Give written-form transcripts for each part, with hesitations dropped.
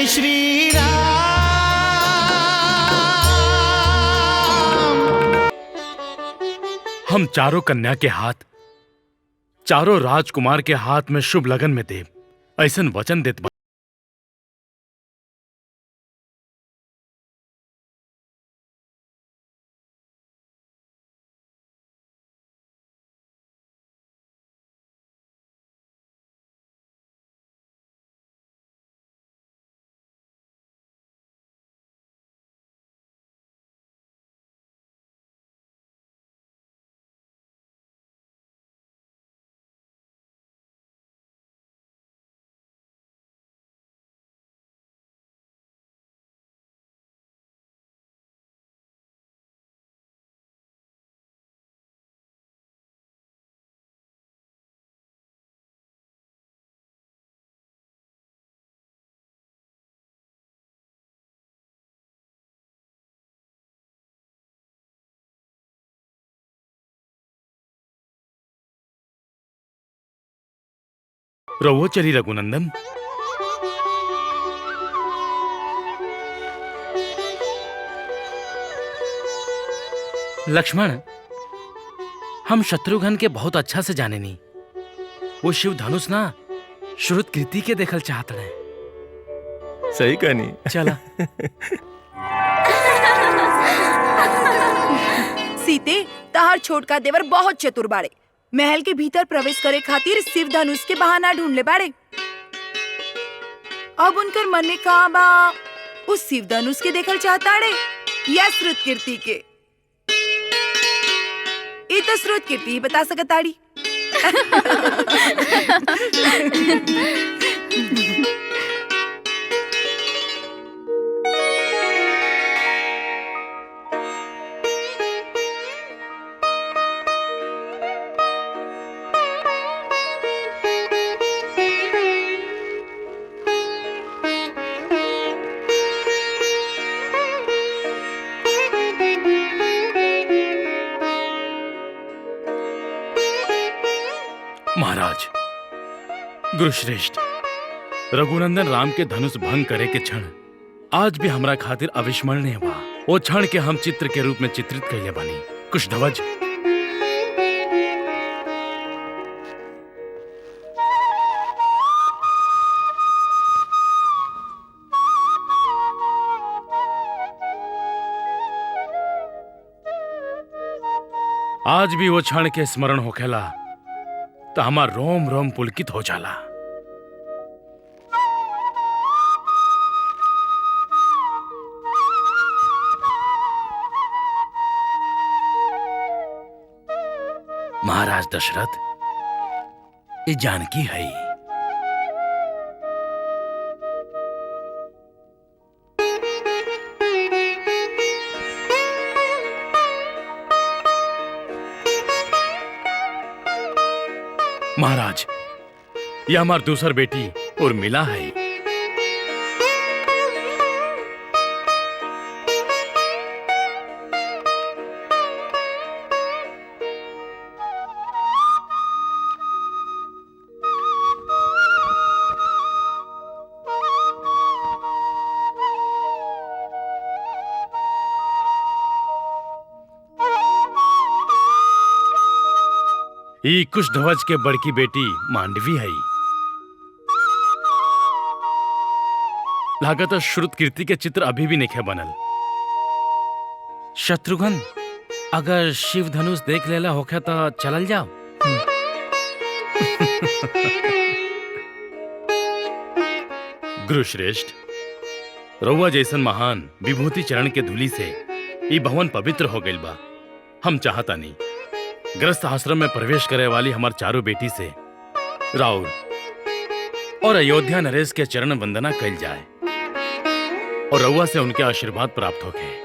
श्री राम। हम चारों कन्या के हाथ, चारों राजकुमार के हाथ में शुभ लगन में देव ऐसन वचन देत बा। रवो चली रघुनंदन। लक्ष्मण, हम शत्रुघ्न के बहुत अच्छा से जाने नहीं। वो शिव धनुष ना श्रुत कीर्ति के देखल चाहत रहे। सही कहनी। चला। सीते, तार छोटका देवर बहुत चतुर बाड़े। महल के भीतर प्रवेश करे खातिर शिव धनुष के बहाना ढूंढ ले बाड़े। अब उनकर मन में का बा, उस शिव धनुष के देखल चाहताड़े या श्रुत कीर्ति के? ये तो श्रुत कीर्ति ही बता सकताड़ी। महाराज, गुरुश्रेष्ठ, रघुनंदन राम के धनुष भंग करे के क्षण आज भी हमरा खातिर अविस्मरणीय बा। वो क्षण के हम चित्र के रूप में चित्रित कइले बानी। कुशध्वज, आज भी वो क्षण के स्मरण होखेला तो हमार रोम रोम पुलकित हो जाला। महाराज दशरथ, ये जानकी है। महाराज, ये हमार दूसर बेटी उर्मिला है। ई कुशध्वज के बड़की बेटी मांडवी है। लागत श्रुत कीर्ति के चित्र अभी भी नहीं बनल। शत्रुघ्न, अगर शिव धनुष देख लेला होखे तो चलल जाओ। गुरुश्रेष्ठ, रउआ जैसन महान विभूति चरण के धूलि से ई भवन पवित्र हो गइल बा। हम चाहता नहीं ग्रस्त आश्रम में प्रवेश करे वाली हमार चारों बेटी से राउर और अयोध्या नरेश के चरण वंदना कइल जाए और रउआ से उनके आशीर्वाद प्राप्त होके।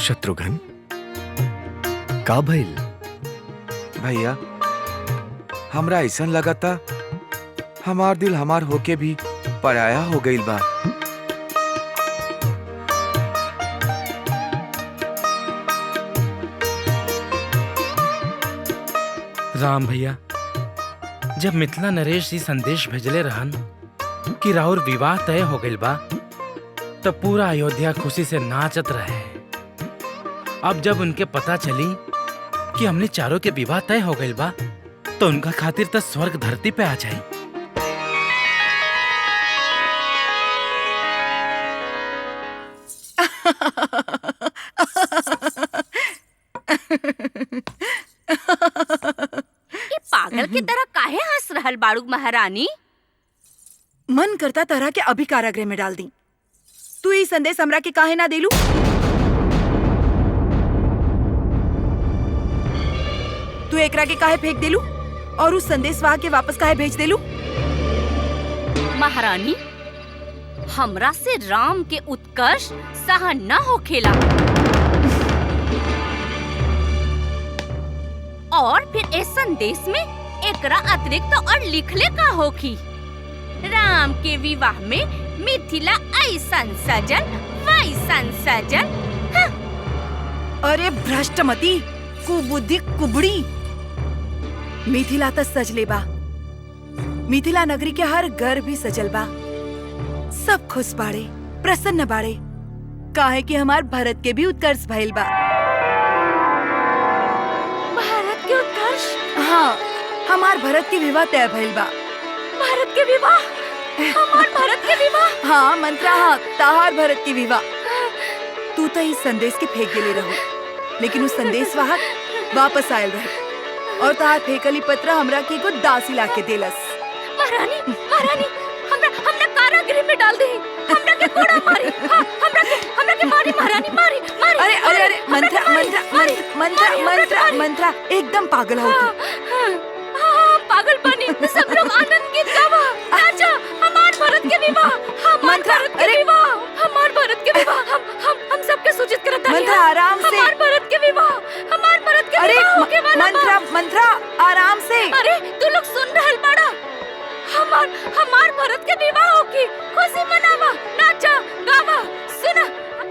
शत्रुघ्न, का भइल? भैया, हमरा ऐसन लगता हमार दिल हमार होके भी पराया हो गईल बा। राम भैया, जब मिथिला नरेश जी संदेश भेजले रहन कि राउर विवाह तय हो गइल बा, तब पूरा अयोध्या खुशी से नाचत रहे। अब जब उनके पता चली कि हमने चारों के विवाह तय हो गइल बा, तो उनका खातिर तो स्वर्ग धरती पे आ जाई। पागल की तरह काहे हंस रहल बाड़ू महारानी? मन करता तरह के अभी कारागृह में डाल दी। तू ई संदेश हमरा के काहे ना देलू? तू एकरा के काहे फेंक देलू और उस संदेश के वापस काहे भेज देलू? महारानी, हमरा से राम के उत्कर्ष सहन न होखेला। और फिर इस संदेश में एकरा अतिरिक्त और लिखले का होखी? राम के विवाह में मिथिला ऐसन सजल वैसन सजल। अरे भ्रष्टमती, कुबुद्धि कुबड़ी। मिथिला तो सजले बा, मिथिला नगरी के हर घर भी सजल बा। सब खुश बाड़े, प्रसन्न बाड़े, काहे कि हमार भारत के भी उत्कर्ष भइल बा। भारत के उत्कर्ष? हाँ, हमार भारत के विवाह तय भइल बा। भारत के विवाह? हमार भारत के विवाह? हाँ मंत्रा, हाँ ताहार भारत के विवाह। तू तो इस संदेश के फेंक गेले रहू, लेकिन उस संदेश वापस आयल रहे और ताहार फेंकली पत्र हमरा के एगो दासी ला के देलस। महारानी, महारानी, हमरा कारागृह में डाल दे। हमरा के कोड़ा मारी। हाँ, हमरा के मारी महारानी, मारी। अरे अरे अरे मंत्रा मंत्रा मंत्रा मंत्रा मंत्रा एकदम पागल हो तू। पागल बनी। सब लोग आनंद गीत गावा, नाचा। हमार भारत के विवाह, हमार भारत के विवाह, हमार भारत के विवाह। हम सबके सूचित करत हनी। मंत्रा आराम से। हमार भारत के विवाह, हमार भारत के विवाह होके वाला बा। मंत्रा मंत्रा आराम से। अरे तू लोग सुन रहल बाड़ा? हमार भारत के विवाह होगी, खुशी मनावा, नाचा गावा। सुना,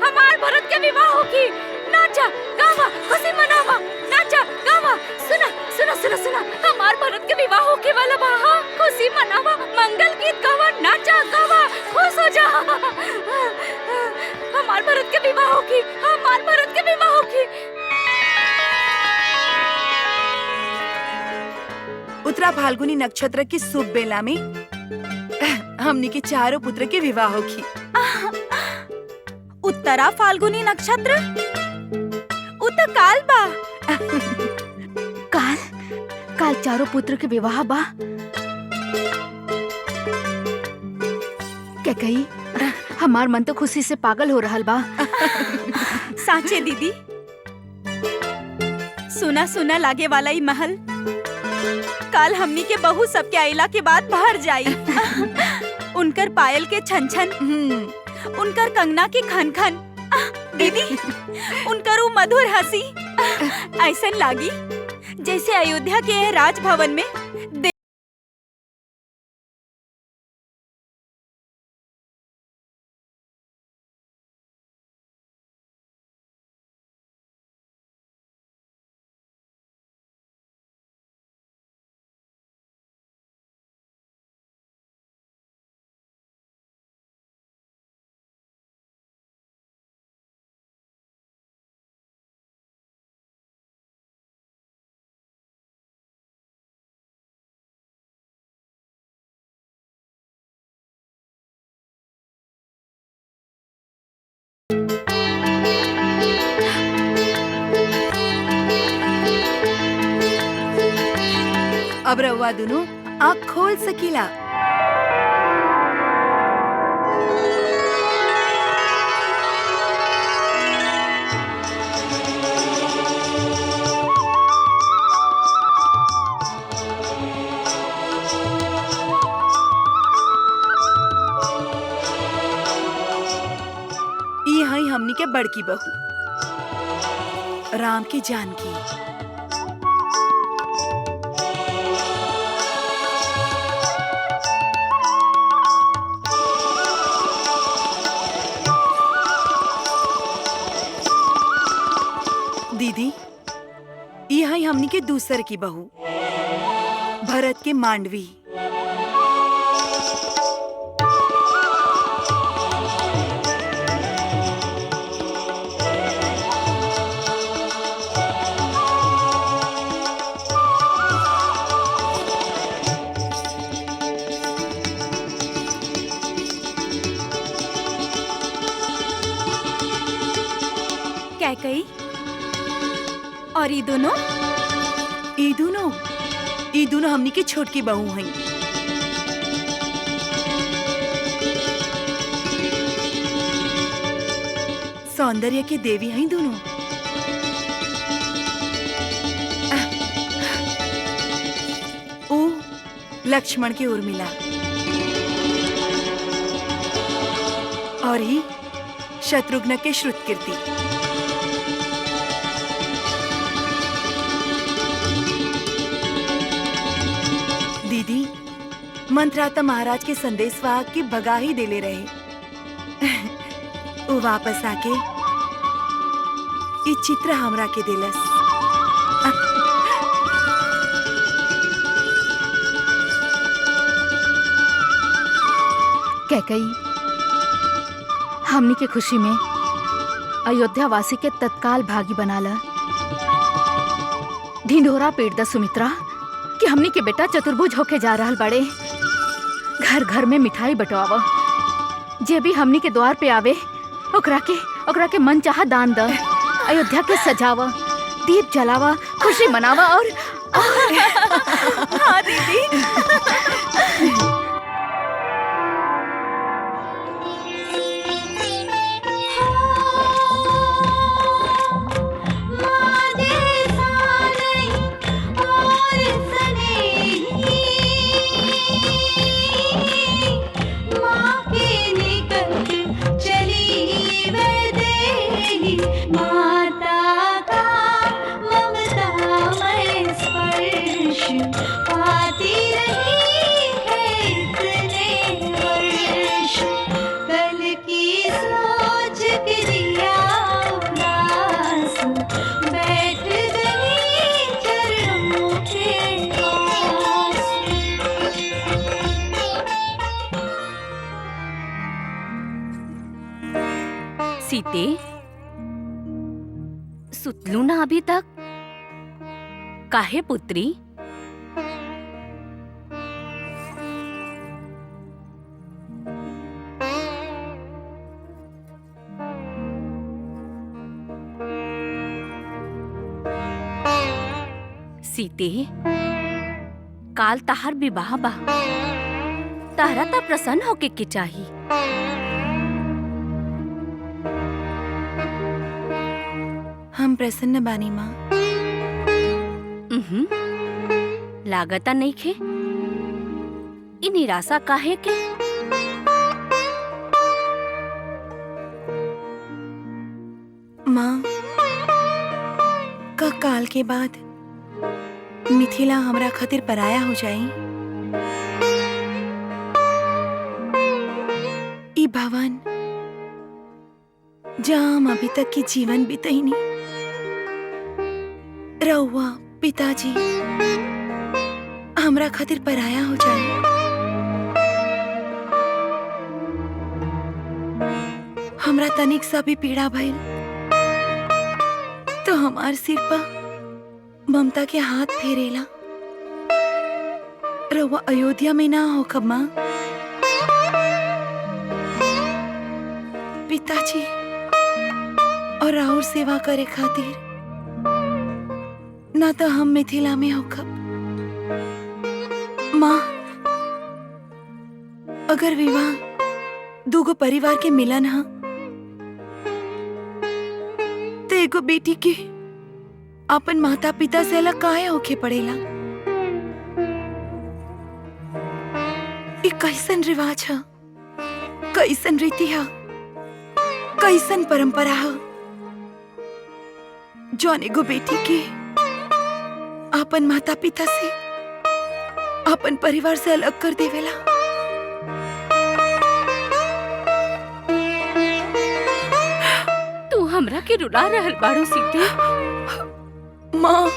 हमार भारत के विवाह होगी, नाचा गावा, खुशी मनावा, नाचा गावा। सुना सुना सुना सुना, हमार भारत के विवाह होके वाला बा। हाँ, खुशी मनावा, मंगल गीत गावा, नाचा गावा, खुश हो जा। हमार भारत के विवाह होगी, हमार भारत के विवाह होगी। उत्तरा फाल्गुनी नक्षत्र की शुभ बेला में हमनी के चारों पुत्र के विवाह होगी। उत्तरा फाल्गुनी नक्षत्र? उत काल बा। काल चारों पुत्र के विवाह बा। क्या कही? हमार मन तो खुशी से पागल हो रहल बा। साचे दीदी, सुना सुना लागे वाला ई महल काल हमनी के बहू सबके आइला के बाद बाहर जाई। उनकर पायल के छन छन, उनकर कंगना की खन खन, दीदी उनकर वो मधुर हंसी ऐसन लागी जैसे अयोध्या के राजभवन में अब रउआ दोनों आँख खोल सकीला। ई हई हमनी के बड़की बहू। राम की जानकी। दीदी, यह है हमनी के दूसर की बहू, भरत के मांडवी। कैकई और ये दोनों ई दोनों हमनी की छोटकी बहू हैं। सौंदर्य के देवी हैं दोनों। ओ लक्ष्मण की उर्मिला और ही शत्रुघ्न के श्रुतकीर्ति। दीदी, मंत्राता महाराज के संदेश वाहक की भगा ही देले रहे। वो वापस आके ये चित्र हमरा के देलस। कैकई, हमनी के खुशी में अयोध्या वासी के तत्काल भागी बनाला। ढिंढोरा पीट द सुमित्रा कि हमनी के बेटा चतुर्भुज होके जा रहल बड़े। घर घर में मिठाई बंटवावा। जे भी हमनी के द्वार पे आवे ओकरा के मन चाहा दान द। अयोध्या के सजावा, दीप जलावा, खुशी मनावा और हाँ दीदी। सीते, सुतलू ना अभी तक? काहे पुत्री? सीते, काल तहार विवाह बा। तारा ता प्रसन्न होके के चाही। हम प्रसन्न बानी माँ। लागता नहीं खे। इ निराशा काहे के? माँ, का काल के बाद मिथिला हमरा खातिर पराया हो जाई। ई भवन जहाँ हम अभी तक की जीवन बितैनी, रउआ पिताजी हमरा खातिर पराया हो जाए। हमरा तनिक सा भी पीड़ा भइल तो हमार सिर पर ममता के हाथ फेरेला। रउआ अयोध्या में ना हो कब माँ? पिताजी और राउर सेवा करे खातिर ना तो हम मिथिला में हो कब। माँ, अगर विवाह दूगो परिवार के मिलन हा तो एगो बेटी के अपन माता पिता से अलग काहे होके पड़ेला? ये कैसन रिवाज है, कैसन रीति है, कैसन परंपरा है जौन एगो बेटी के अपन माता पिता से, अपन परिवार से अलग कर देवेला। तू हमरा के रुला रहल बाड़ू सीते। माँ,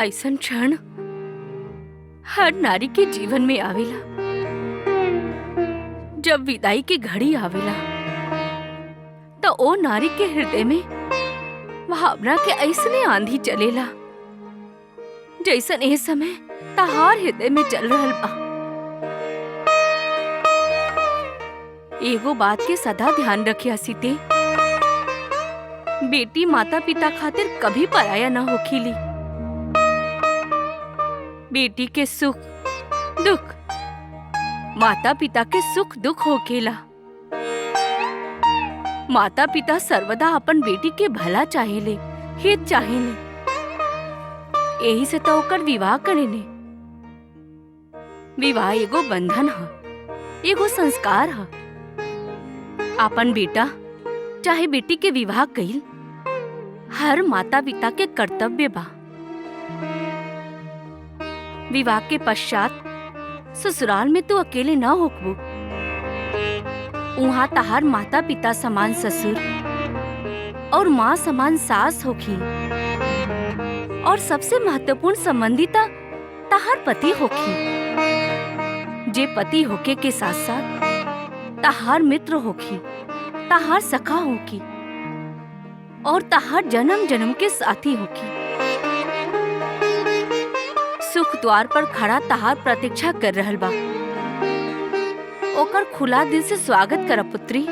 ऐसन क्षण हर नारी के जीवन में आवेला। जब विदाई की घड़ी आवेला तो ओ नारी के हृदय में भावना के ऐसने आंधी चलेला जैसन ए समय तहार हृदय में चल रहल बा। एगो बात के सदा ध्यान रखिया सीते, बेटी माता पिता खातिर कभी पराया ना होखीली। बेटी के सुख दुख माता पिता के सुख दुख होखेला। माता पिता सर्वदा अपन बेटी के भला चाहेले, हित चाहेले। यही से तो ओकर विवाह करेले। विवाह एगो बंधन ह, एगो संस्कार ह। अपन बेटा चाहे बेटी के विवाह कइल हर माता पिता के कर्तव्य बा। विवाह के पश्चात ससुराल में तू अकेले न होकबू। उहाँ तहार माता पिता समान ससुर और माँ समान सास होखी, और सबसे महत्वपूर्ण संबंधिता तहार पति होखी, जे पति होके के साथ साथ तहार मित्र होखी, तहार सखा होखी और तहार जन्म जन्म के साथी होखी। सुख द्वार पर खड़ा तहार प्रतीक्षा कर रहल बा। ओकर खुला दिल से स्वागत कर पुत्री।